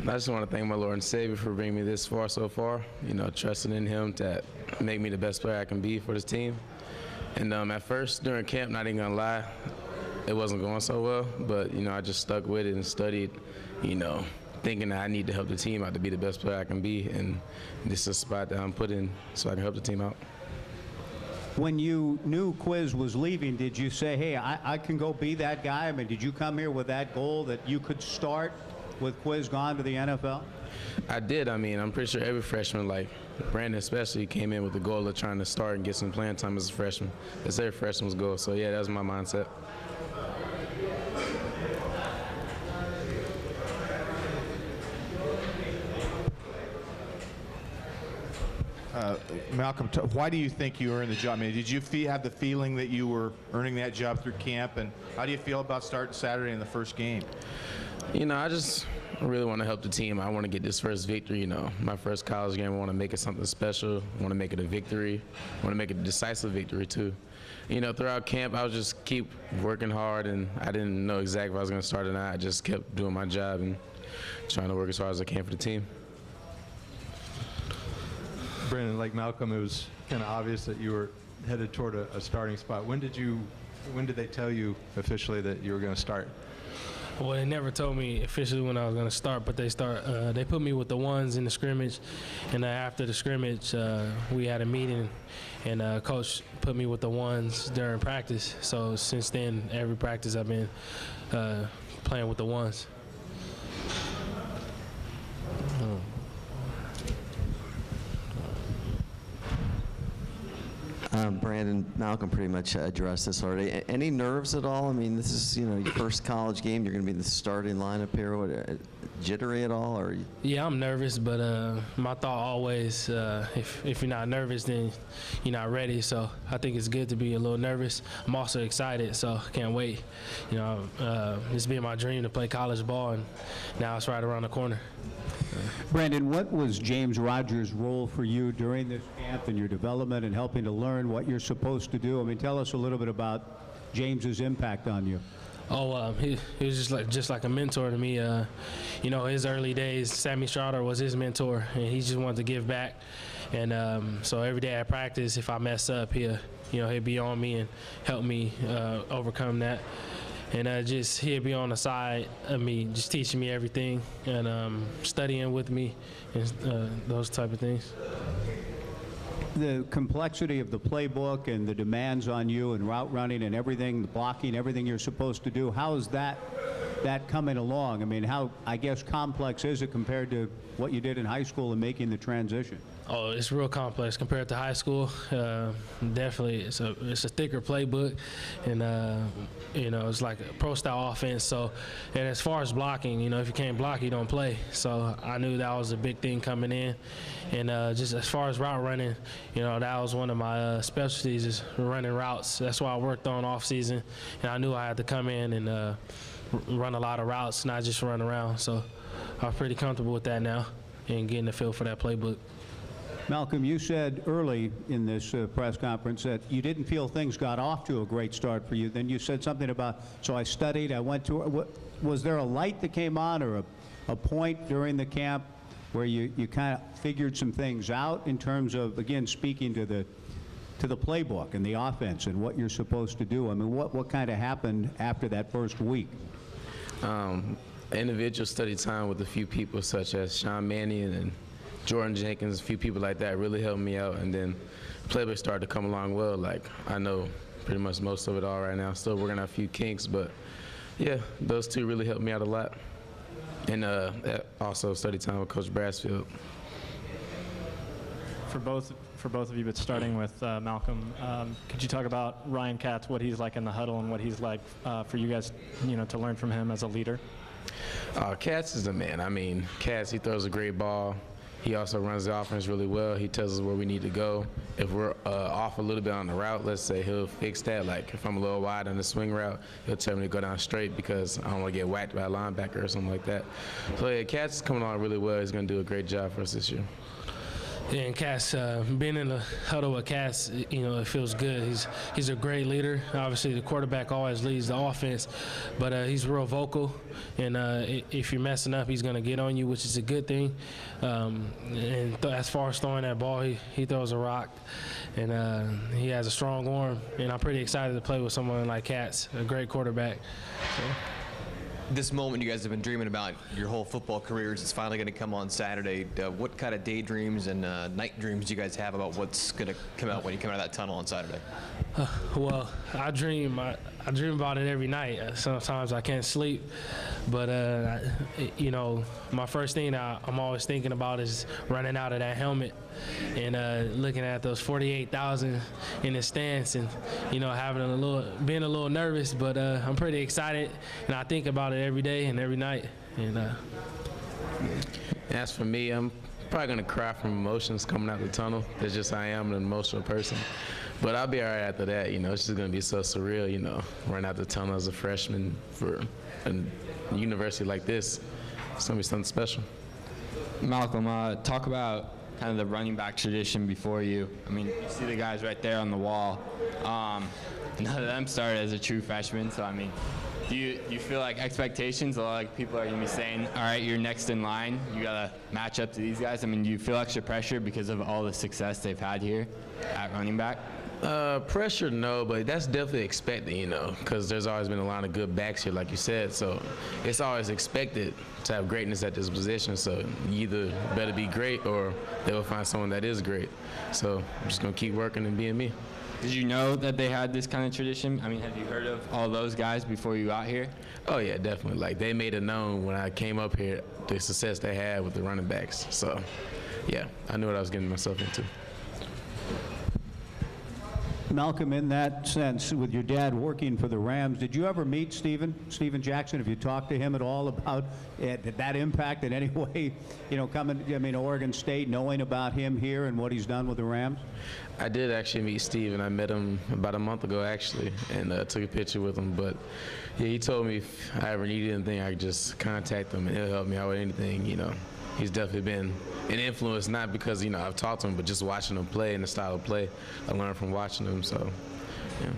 I just want to thank my Lord and Savior for bringing me this far so far, trusting in him to make me the best player I can be for this team. And at first, during camp, not even going to lie, it wasn't going so well, but, I just stuck with it and studied, thinking that I need to help the team out to be the best player I can be, and this is a spot that I'm put in so I can help the team out. When you knew Quiz was leaving, did you say, hey, I can go be that guy? I mean, did you come here with that goal that you could start with Quiz gone to the NFL? I did. I mean, I'm pretty sure every freshman, like Brandon especially, came in with the goal of trying to start and get some playing time as a freshman. That's every freshman's goal. So, yeah, that was my mindset. Malcolm, why do you think you earned the job? I mean, did you have the feeling that you were earning that job through camp? And how do you feel about starting Saturday in the first game? I just really want to help the team. I want to get this first victory, my first college game. I want to make it something special. I want to make it a victory. I want to make it a decisive victory, too. Throughout camp, I was just keep working hard, and I didn't know exactly if I was going to start or not. I just kept doing my job and trying to work as hard as I can for the team. Brandon, like Malcolm, it was kind of obvious that you were headed toward a starting spot. When did they tell you officially that you were going to start? Well, they never told me officially when I was going to start, but they put me with the ones in the scrimmage, and after the scrimmage, we had a meeting, and coach put me with the ones during practice. So since then, every practice I've been playing with the ones. Brandon, Malcolm pretty much addressed this already. Any nerves at all? I mean, this is your first college game. You're going to be in the starting lineup here. What, jittery at all? Or? Yeah, I'm nervous, but my thought always, if you're not nervous, then you're not ready. So I think it's good to be a little nervous. I'm also excited, so I can't wait. It's been my dream to play college ball, and now it's right around the corner. Brandon, what was James Rodgers' role for you during this camp and your development and helping to learn what you're supposed to do? I mean, tell us a little bit about James's impact on you. Oh, he was just like a mentor to me. His early days, Sammy Strouder was his mentor, and he just wanted to give back. And so every day at practice, if I mess up, he'll be on me and help me overcome that. And he'd be on the side of me, just teaching me everything and studying with me and those type of things. The complexity of the playbook and the demands on you and route running and everything, the blocking, everything you're supposed to do, how is that coming along? I mean, how, I guess, complex is it compared to what you did in high school and making the transition? Oh, it's real complex compared to high school. Definitely, it's a thicker playbook, and it's like a pro-style offense. So, and as far as blocking, if you can't block, you don't play. So I knew that was a big thing coming in, and just as far as route running, that was one of my specialties, is running routes. That's what I worked on off season, and I knew I had to come in and run a lot of routes, not just run around. So I'm pretty comfortable with that now and getting the feel for that playbook. Malcolm, you said early in this press conference that you didn't feel things got off to a great start for you. Then you said something about, so I studied, I went to, was there a light that came on or a point during the camp where you kind of figured some things out in terms of, again, speaking to the playbook and the offense and what you're supposed to do? I mean, what kind of happened after that first week? Individual study time with a few people such as Sean Mannion and Jordan Jenkins, a few people like that really helped me out, and then playbook started to come along well. Like, I know pretty much most of it all right now. Still working out a few kinks, but yeah, those two really helped me out a lot. And also study time with Coach Brassfield. For both of you, but starting with Malcolm, could you talk about Ryan Katz, what he's like in the huddle and what he's like for you guys, to learn from him as a leader? Katz is the man. I mean, Katz, he throws a great ball. He also runs the offense really well. He tells us where we need to go. If we're off a little bit on the route, let's say, he'll fix that. Like, if I'm a little wide on the swing route, he'll tell me to go down straight because I don't want to get whacked by a linebacker or something like that. So, yeah, Katz is coming on really well. He's going to do a great job for us this year. And Cass, being in the huddle with Cass, you know, it feels good. He's a great leader. Obviously, the quarterback always leads the offense, but he's real vocal. And if you're messing up, he's going to get on you, which is a good thing. As far as throwing that ball, he throws a rock, and he has a strong arm. And I'm pretty excited to play with someone like Cass, a great quarterback. So. This moment you guys have been dreaming about your whole football careers is finally going to come on Saturday. What kind of daydreams and night dreams do you guys have about what's going to come out when you come out of that tunnel on Saturday? Well, I dream about it every night. Sometimes I can't sleep, but you know, my first thing I'm always thinking about is running out of that helmet and looking at those 48,000 in the stands, and you know, being a little nervous, but I'm pretty excited, and I think about it every day and every night. And as for me, I'm probably gonna cry from emotions coming out the tunnel. It's just I am an emotional person. But I'll be all right after that, you know. It's just going to be so surreal, you know, running out the tunnel as a freshman for a university like this. It's going to be something special. Malcolm, talk about kind of the running back tradition before you. I mean, you see the guys right there on the wall. None of them started as a true freshman, so I mean, do you feel like expectations, a lot of people are going to be saying, all right, you're next in line, you got to match up to these guys? I mean, do you feel extra pressure because of all the success they've had here at running back? Pressure, no, but that's definitely expected, you know, because there's always been a lot of good backs here, like you said. So it's always expected to have greatness at this position. So you either better be great or they will find someone that is great. So I'm just going to keep working and being me. Did you know that they had this kind of tradition? I mean, have you heard of all those guys before you got here? Oh, yeah, definitely. Like, they made it known when I came up here, the success they had with the running backs. So, yeah, I knew what I was getting myself into. Malcolm, in that sense, with your dad working for the Rams, did you ever meet Steven Jackson? Have you talked to him at all about that impact in any way, you know, coming, I mean, Oregon State, knowing about him here and what he's done with the Rams? I did actually meet Steven. I met him about a month ago, actually, and took a picture with him. But, yeah, he told me if I ever needed anything, I could just contact him, and he'll help me out with anything, you know. He's definitely been an influence, not because, you know, I've talked to him, but just watching him play and the style of play I learned from watching him. So, yeah.